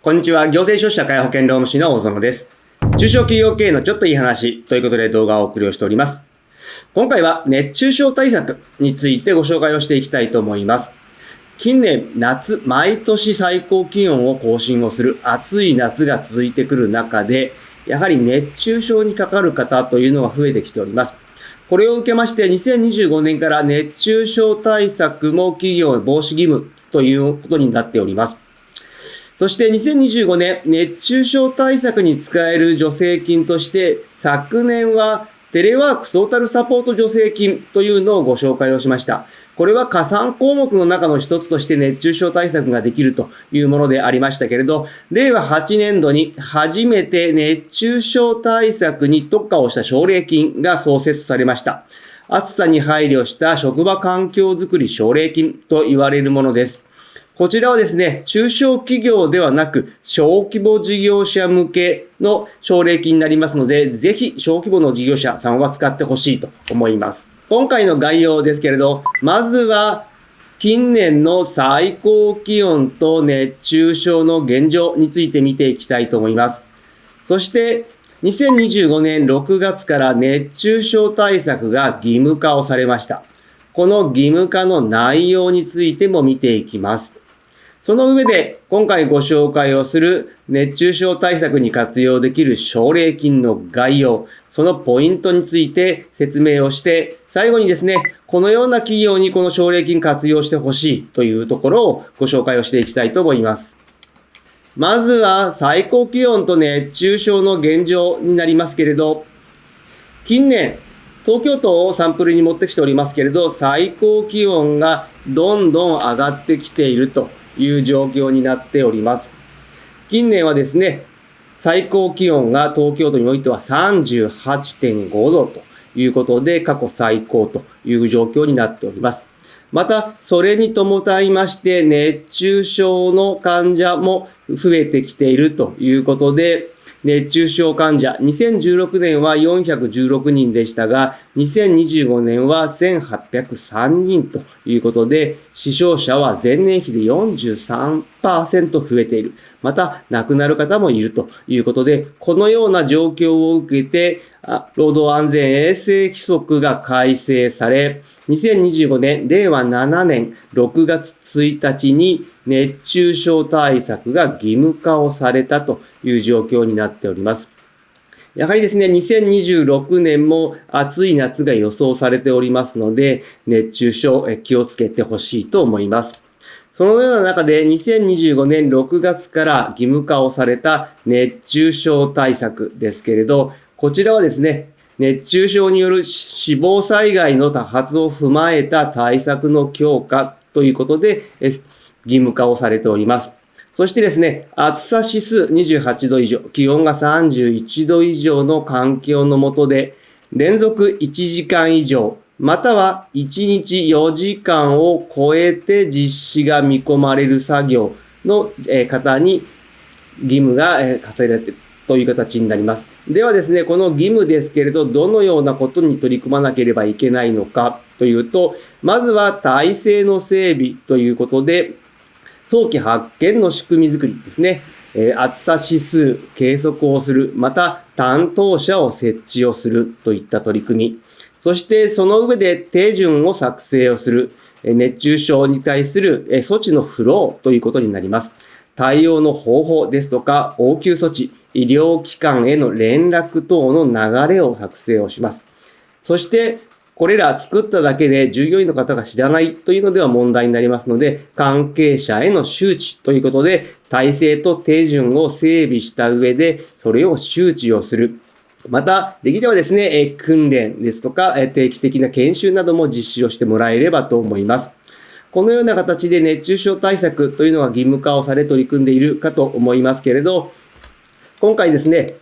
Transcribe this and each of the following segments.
こんにちは。行政書士社会保険労務士の大園です。中小企業経営のちょっといい話ということで動画をお送りをしております。今回は熱中症対策についてご紹介をしていきたいと思います。近年、夏、毎年最高気温を更新をする暑い夏が続いてくる中で、やはり熱中症にかかる方というのが増えてきております。これを受けまして2025年から熱中症対策も企業防止義務ということになっております。そして2025年、熱中症対策に使える助成金として、昨年はテレワークトータルサポート助成金というのをご紹介をしました。これは加算項目の中の一つとして熱中症対策ができるというものでありましたけれど、令和8年度に初めて熱中症対策に特化をした奨励金が創設されました。暑さに配慮した職場環境づくり奨励金と言われるものです。こちらはですね、中小企業ではなく、小規模事業者向けの奨励金になりますので、ぜひ小規模の事業者さんは使ってほしいと思います。今回の概要ですけれど、まずは、近年の最高気温と熱中症の現状について見ていきたいと思います。そして、2025年6月から熱中症対策が義務化をされました。この義務化の内容についても見ていきます。その上で、今回ご紹介をする熱中症対策に活用できる奨励金の概要、そのポイントについて説明をして、最後にですね、このような企業にこの奨励金活用してほしいというところをご紹介をしていきたいと思います。まずは最高気温と熱中症の現状になりますけれど、近年、東京都をサンプルに持ってきておりますけれど、最高気温がどんどん上がってきているという状況になっております。近年はですね、最高気温が東京都においては 38.5 度ということで過去最高という状況になっております。また、それに伴いまして熱中症の患者も増えてきているということで、熱中症患者、2016年は416人でしたが、2025年は1803人ということで、死傷者は前年比で 43% 増えている。また、亡くなる方もいるということで、このような状況を受けて、労働安全衛生規則が改正され、2025年、令和7年6月1日に熱中症対策が義務化をされたという状況になっております。やはりですね、2026年も暑い夏が予想されておりますので、熱中症気をつけてほしいと思います。そのような中で2025年6月から義務化をされた熱中症対策ですけれど、こちらはですね、熱中症による死亡災害の多発を踏まえた対策の強化ということで義務化をされております。そしてですね、暑さ指数28度以上、気温が31度以上の環境の下で、連続1時間以上、または1日4時間を超えて実施が見込まれる作業の方に義務が課せられているという形になります。ではですね、この義務ですけれど、どのようなことに取り組まなければいけないのかというと、まずは体制の整備ということで、早期発見の仕組み作りですね。暑さ指数計測をする、また担当者を設置をするといった取り組み。そしてその上で手順を作成をする、熱中症に対する措置のフローということになります。対応の方法ですとか応急措置、医療機関への連絡等の流れを作成をします。そしてこれら作っただけで従業員の方が知らないというのでは問題になりますので、関係者への周知ということで、体制と手順を整備した上で、それを周知をする。また、できればですね、訓練ですとか、定期的な研修なども実施をしてもらえればと思います。このような形で熱中症対策というのが義務化をされ取り組んでいるかと思いますけれど、今回ですね、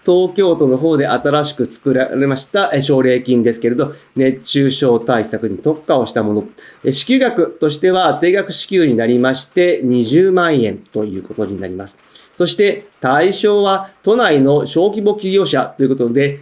東京都の方で新しく作られました奨励金ですけれど、熱中症対策に特化をしたもの。支給額としては定額支給になりまして20万円ということになります。そして対象は都内の小規模企業者ということで、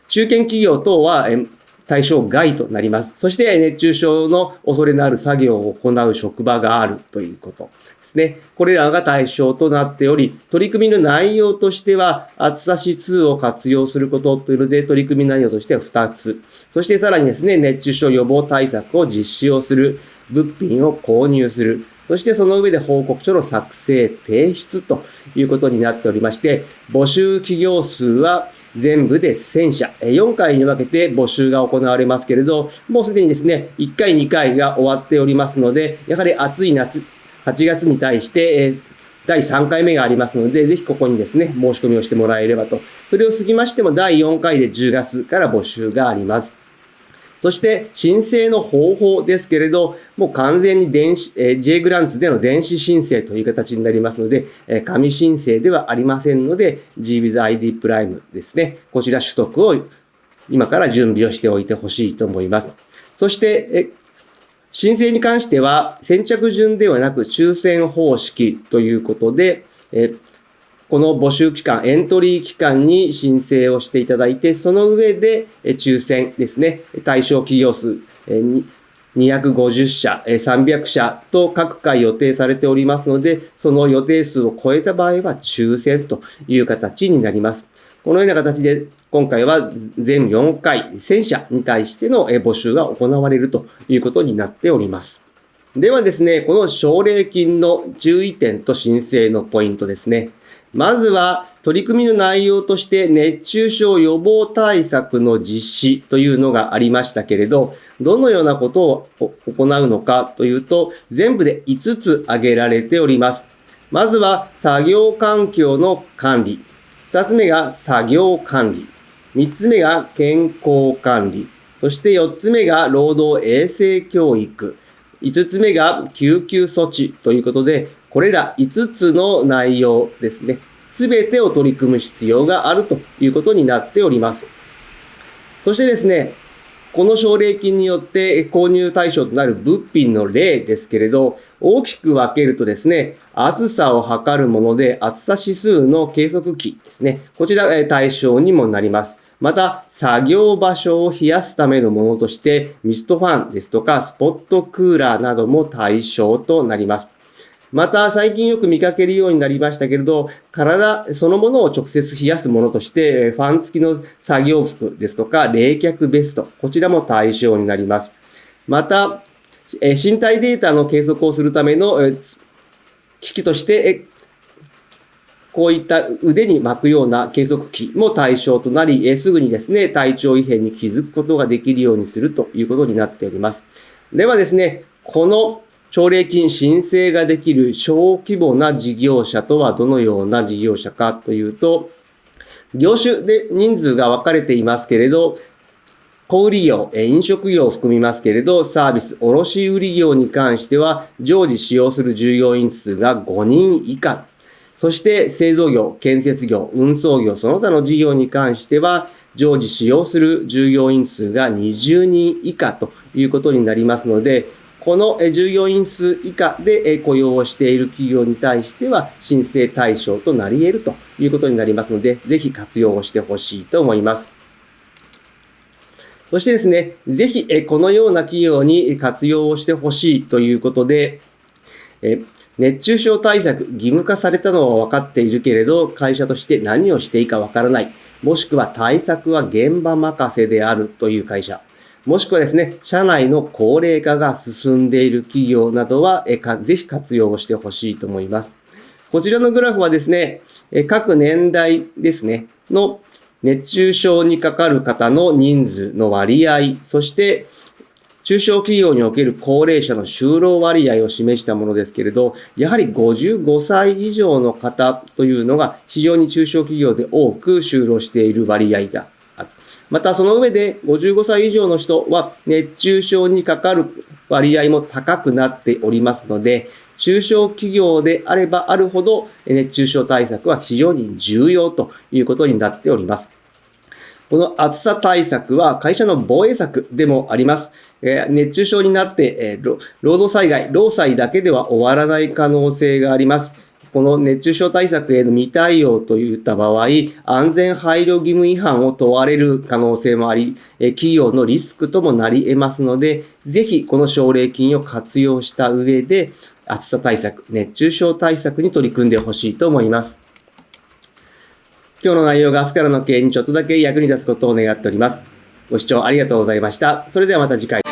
中堅企業等は対象外となります。そして熱中症の恐れのある作業を行う職場があるということでですね。これらが対象となっており、取り組みの内容としては、暑さ指数を活用することというので、取り組み内容としては2つ。そしてさらにですね、熱中症予防対策を実施をする。物品を購入する。そしてその上で報告書の作成、提出ということになっておりまして、募集企業数は全部で1000社、4回に分けて募集が行われますけれど、もうすでにですね、1回、2回が終わっておりますので、やはり暑い夏、8月に対して、第3回目がありますので、ぜひここにですね、申し込みをしてもらえればと。それを過ぎましても、第4回で10月から募集があります。そして、申請の方法ですけれど、もう完全にJ グランツでの電子申請という形になりますので、紙申請ではありませんので、GWithID プライムですね。こちら取得を今から準備をしておいてほしいと思います。そして、申請に関しては、先着順ではなく抽選方式ということで、この募集期間、エントリー期間に申請をしていただいて、その上で抽選ですね、対象企業数250社、300社と各回予定されておりますので、その予定数を超えた場合は抽選という形になります。このような形で、今回は全4回1000社に対しての募集が行われるということになっております。ではですね、この奨励金の注意点と申請のポイントですね。まずは、取り組みの内容として熱中症予防対策の実施というのがありましたけれど、どのようなことを行うのかというと、全部で5つ挙げられております。まずは、作業環境の管理。2つ目が作業管理。3つ目が健康管理。そして4つ目が労働衛生教育。5つ目が救急措置ということで、これら5つの内容ですね。すべてを取り組む必要があるということになっております。そしてですね、この奨励金によって購入対象となる物品の例ですけれど、大きく分けるとですね、暑さを測るもので暑さ指数の計測器ですね。こちらが対象にもなります。また、作業場所を冷やすためのものとして、ミストファンですとか、スポットクーラーなども対象となります。また、最近よく見かけるようになりましたけれど、体そのものを直接冷やすものとして、ファン付きの作業服ですとか、冷却ベスト、こちらも対象になります。また、身体データの計測をするための機器として、こういった腕に巻くような計測器も対象となり、すぐにですね、体調異変に気づくことができるようにするということになっております。ではですね、この奨励金申請ができる小規模な事業者とはどのような事業者かというと、業種で人数が分かれていますけれど、小売業、飲食業を含みますけれど、サービス、卸売業に関しては、常時使用する従業員数が5人以下。そして製造業、建設業、運送業、その他の事業に関しては、常時使用する従業員数が20人以下ということになりますので、この従業員数以下で雇用をしている企業に対しては申請対象となり得るということになりますので、ぜひ活用をしてほしいと思います。そしてですね、ぜひこのような企業に活用をしてほしいということで、熱中症対策義務化されたのは分かっているけれど、会社として何をしていいか分からない。もしくは対策は現場任せであるという会社。もしくはですね、社内の高齢化が進んでいる企業などは、ぜひ活用をしてほしいと思います。こちらのグラフはですね、各年代ですね、の熱中症にかかる方の人数の割合、そして中小企業における高齢者の就労割合を示したものですけれど、やはり55歳以上の方というのが非常に中小企業で多く就労している割合がある。またその上で55歳以上の人は熱中症にかかる割合も高くなっておりますので、中小企業であればあるほど熱中症対策は非常に重要ということになっております。この暑さ対策は会社の防衛策でもあります。熱中症になって労働災害、労災だけでは終わらない可能性があります。この熱中症対策への未対応といった場合、安全配慮義務違反を問われる可能性もあり、企業のリスクともなり得ますので、ぜひこの奨励金を活用した上で、暑さ対策、熱中症対策に取り組んでほしいと思います。今日の内容が明日からの経営にちょっとだけ役に立つことを願っております。ご視聴ありがとうございました。それではまた次回。